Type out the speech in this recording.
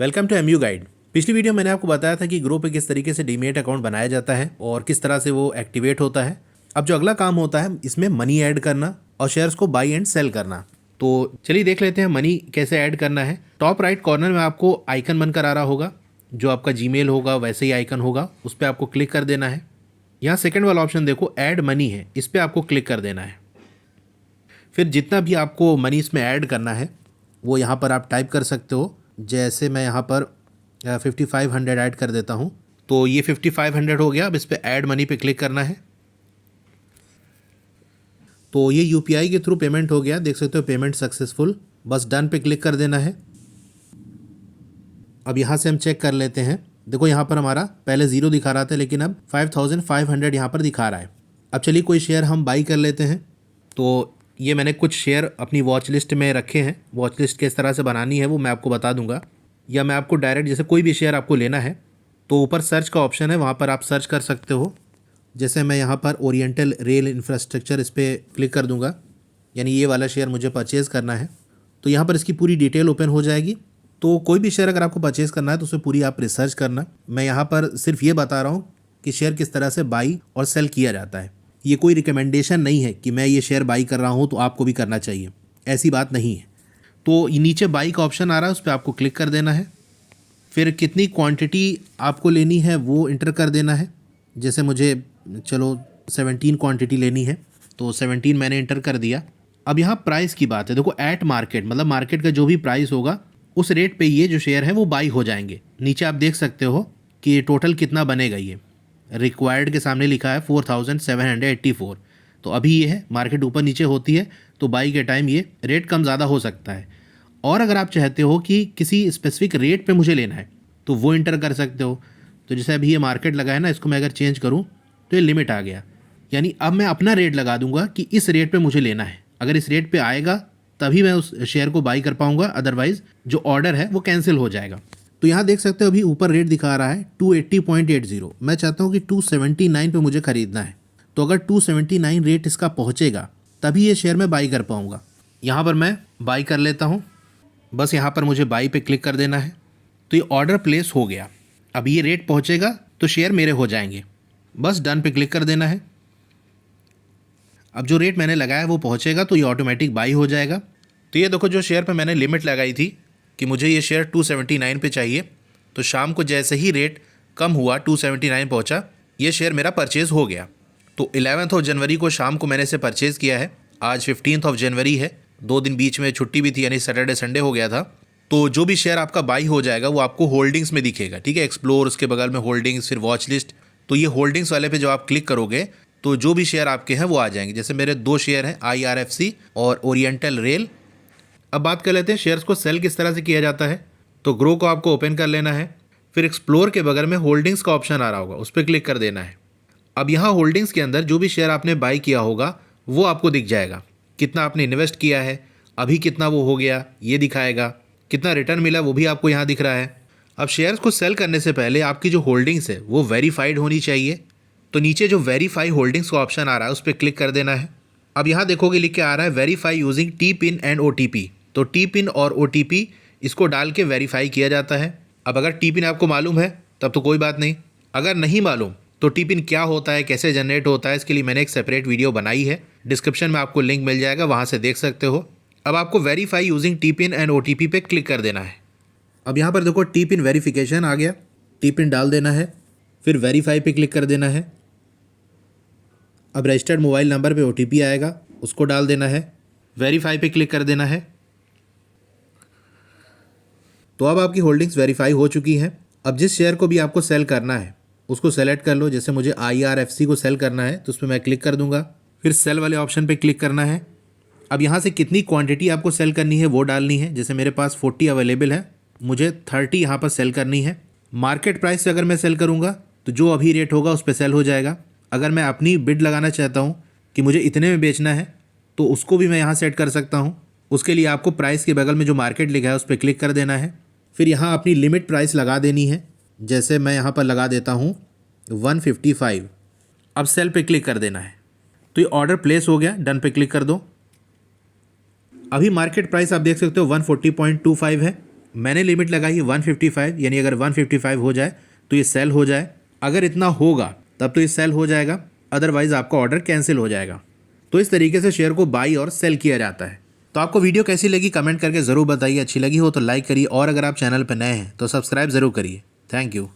Welcome to MU guide. पिछली video मैंने आपको बताया था कि ग्रो पे किस तरीके से डीमेट अकाउंट बनाया जाता है और किस तरह से वो एक्टिवेट होता है। अब जो अगला काम होता है इसमें मनी ऐड करना और शेयर्स को बाई एंड सेल करना। तो चलिए देख लेते हैं मनी कैसे ऐड करना है। टॉप राइट कॉर्नर में आपको आइकन बनकर आ रहा होगा, जो आपका जीमेल होगा वैसे ही आइकन होगा, उस पर आपको क्लिक कर देना है। यहाँ सेकेंड वाला ऑप्शन देखो ऐड मनी है, इस पर आपको क्लिक कर देना है। फिर जितना भी आपको मनी इसमें ऐड करना है वो यहाँ पर आप टाइप कर सकते हो। जैसे मैं यहाँ पर 5500 ऐड कर देता हूँ, तो ये 5500 हो गया। अब इस पर ऐड मनी पे क्लिक करना है। तो ये यूपीआई के थ्रू पेमेंट हो गया, देख सकते हो पेमेंट सक्सेसफुल। बस डन पे क्लिक कर देना है। अब यहाँ से हम चेक कर लेते हैं। देखो यहाँ पर हमारा पहले 0 दिखा रहा था, लेकिन अब 5500 यहाँ पर दिखा रहा है। अब चलिए कोई शेयर हम बाई कर लेते हैं। तो ये मैंने कुछ शेयर अपनी वॉच लिस्ट में रखे हैं। वॉच लिस्ट किस तरह से बनानी है वो मैं आपको बता दूंगा, या मैं आपको डायरेक्ट जैसे कोई भी शेयर आपको लेना है तो ऊपर सर्च का ऑप्शन है, वहाँ पर आप सर्च कर सकते हो। जैसे मैं यहाँ पर ओरिएंटल रेल इंफ्रास्ट्रक्चर इस पर क्लिक कर दूंगा, यानी ये वाला शेयर मुझे परचेज़ करना है। तो यहाँ पर इसकी पूरी डिटेल ओपन हो जाएगी। तो कोई भी शेयर अगर आपको परचेज़ करना है तो उसे पूरी आप रिसर्च करना। मैं यहाँ पर सिर्फ ये बता रहा हूँ कि शेयर किस तरह से बाई और सेल किया जाता है। ये कोई रिकमेंडेशन नहीं है कि मैं ये शेयर बाई कर रहा हूँ तो आपको भी करना चाहिए, ऐसी बात नहीं है। तो नीचे बाई का ऑप्शन आ रहा है, उस पर आपको क्लिक कर देना है। फिर कितनी क्वांटिटी आपको लेनी है वो इंटर कर देना है। जैसे मुझे चलो 17 क्वांटिटी लेनी है, तो 17 मैंने इंटर कर दिया। अब यहाँ प्राइस की बात है। देखो एट मार्केट मतलब मार्केट का जो भी प्राइस होगा उस रेट पे ये जो शेयर है वो बाई हो जाएंगे। नीचे आप देख सकते हो कि टोटल कितना बनेगा। ये रिक्वायर्ड के सामने लिखा है 4784। तो अभी ये है, मार्केट ऊपर नीचे होती है तो बाई के टाइम ये रेट कम ज़्यादा हो सकता है। और अगर आप चाहते हो कि किसी स्पेसिफिक रेट पे मुझे लेना है तो वो इंटर कर सकते हो। तो जैसे अभी ये मार्केट लगा है ना, इसको मैं अगर चेंज करूँ तो ये लिमिट आ गया, यानी अब मैं अपना रेट लगा दूंगा कि इस रेट पे मुझे लेना है। अगर इस रेट पे आएगा तभी मैं उस शेयर को बाई कर पाऊंगा, अदरवाइज जो ऑर्डर है वो कैंसिल हो जाएगा। तो यहाँ देख सकते हो अभी ऊपर रेट दिखा रहा है 280.80। मैं चाहता हूँ कि 279 पे मुझे खरीदना है। तो अगर 279 रेट इसका पहुँचेगा तभी ये शेयर मैं बाई कर पाऊँगा। यहाँ पर मैं बाई कर लेता हूँ। बस यहाँ पर मुझे बाई पे क्लिक कर देना है। तो ये ऑर्डर प्लेस हो गया। अब ये रेट पहुँचेगा तो शेयर मेरे हो जाएंगे। बस डन पे क्लिक कर देना है। अब जो रेट मैंने लगाया वो पहुँचेगा तो ये ऑटोमेटिक बाई हो जाएगा। तो ये देखो जो शेयर पे मैंने लिमिट लगाई थी कि मुझे ये शेयर 279 पे चाहिए, तो शाम को जैसे ही रेट कम हुआ 279 पहुंचा, ये शेयर मेरा परचेज़ हो गया। तो 11 जनवरी को शाम को मैंने इसे परचेज़ किया है। आज 15 जनवरी है, 2 दिन बीच में छुट्टी भी थी, यानी सैटरडे संडे हो गया था। तो जो भी शेयर आपका बाई हो जाएगा वो आपको होल्डिंग्स में दिखेगा, ठीक है। एक्सप्लोर, उसके बगल में होल्डिंग्स, फिर वॉच लिस्ट। तो ये होल्डिंग्स वाले पे जब आप क्लिक करोगे तो जो भी शेयर आपके हैं वो आ जाएंगे। जैसे मेरे 2 शेयर हैं, IRFC और ओरिएंटल रेल। अब बात कर लेते हैं शेयर्स को सेल किस तरह से किया जाता है। तो ग्रो को आपको ओपन कर लेना है। फिर एक्सप्लोर के बगल में होल्डिंग्स का ऑप्शन आ रहा होगा, उस पर क्लिक कर देना है। अब यहाँ होल्डिंग्स के अंदर जो भी शेयर आपने बाई किया होगा वो आपको दिख जाएगा। कितना आपने इन्वेस्ट किया है, अभी कितना वो हो गया ये दिखाएगा, कितना रिटर्न मिला वो भी आपको यहाँ दिख रहा है। अब शेयर्स को सेल करने से पहले आपकी जो होल्डिंग्स है वो वेरीफाइड होनी चाहिए। तो नीचे जो वेरीफाई होल्डिंग्स का ऑप्शन आ रहा है उस पर क्लिक कर देना है। अब यहाँ देखोगे लिख के आ रहा है verify using T-pin and OTP। तो टी-पिन और OTP इसको डाल के वेरीफाई किया जाता है। अब अगर टी-पिन आपको मालूम है तब तो कोई बात नहीं, अगर नहीं मालूम तो टी-पिन क्या होता है, कैसे जनरेट होता है, इसके लिए मैंने एक सेपरेट वीडियो बनाई है। डिस्क्रिप्शन में आपको लिंक मिल जाएगा, वहाँ से देख सकते हो। अब आपको verify using T-pin and OTP पे क्लिक कर देना है। अब यहाँ पर देखो टी-पिन वेरिफिकेशन आ गया, टी-पिन डाल देना है। फिर वेरीफाई पे क्लिक कर देना है। अब रजिस्टर्ड मोबाइल नंबर पे OTP आएगा, उसको डाल देना है। वेरीफाई पे क्लिक कर देना है। तो अब आपकी होल्डिंग्स वेरीफाई हो चुकी हैं। अब जिस शेयर को भी आपको सेल करना है उसको सेलेक्ट कर लो। जैसे मुझे IRFC को सेल करना है तो उस पर मैं क्लिक कर दूंगा। फिर सेल वाले ऑप्शन पे क्लिक करना है। अब यहाँ से कितनी क्वांटिटी आपको सेल करनी है वो डालनी है। जैसे मेरे पास 40 अवेलेबल है, मुझे 30 यहाँ पर सेल करनी है। मार्केट प्राइस से अगर मैं सेल करूँगा तो जो अभी रेट होगा उस पर सेल हो जाएगा। अगर मैं अपनी बिड लगाना चाहता हूँ कि मुझे इतने में बेचना है तो उसको भी मैं यहाँ सेट कर सकता हूँ। उसके लिए आपको प्राइस के बगल में जो मार्केट लिखा है उस पर क्लिक कर देना है। फिर यहाँ अपनी लिमिट प्राइस लगा देनी है। जैसे मैं यहाँ पर लगा देता हूँ 155। अब सेल पे क्लिक कर देना है। तो ये ऑर्डर प्लेस हो गया, डन पे क्लिक कर दो। अभी मार्केट प्राइस आप देख सकते हो 140.25 है। मैंने लिमिट लगाई है 155, यानी अगर 155 हो जाए तो ये सेल हो जाए। अगर इतना होगा तब तो ये सेल हो जाएगा, अदरवाइज आपका ऑर्डर कैंसिल हो जाएगा। तो इस तरीके से शेयर को बाई और सेल किया जाता है। तो आपको वीडियो कैसी लगी कमेंट करके ज़रूर बताइए। अच्छी लगी हो तो लाइक करिए और अगर आप चैनल पर नए हैं तो सब्सक्राइब ज़रूर करिए। Thank you.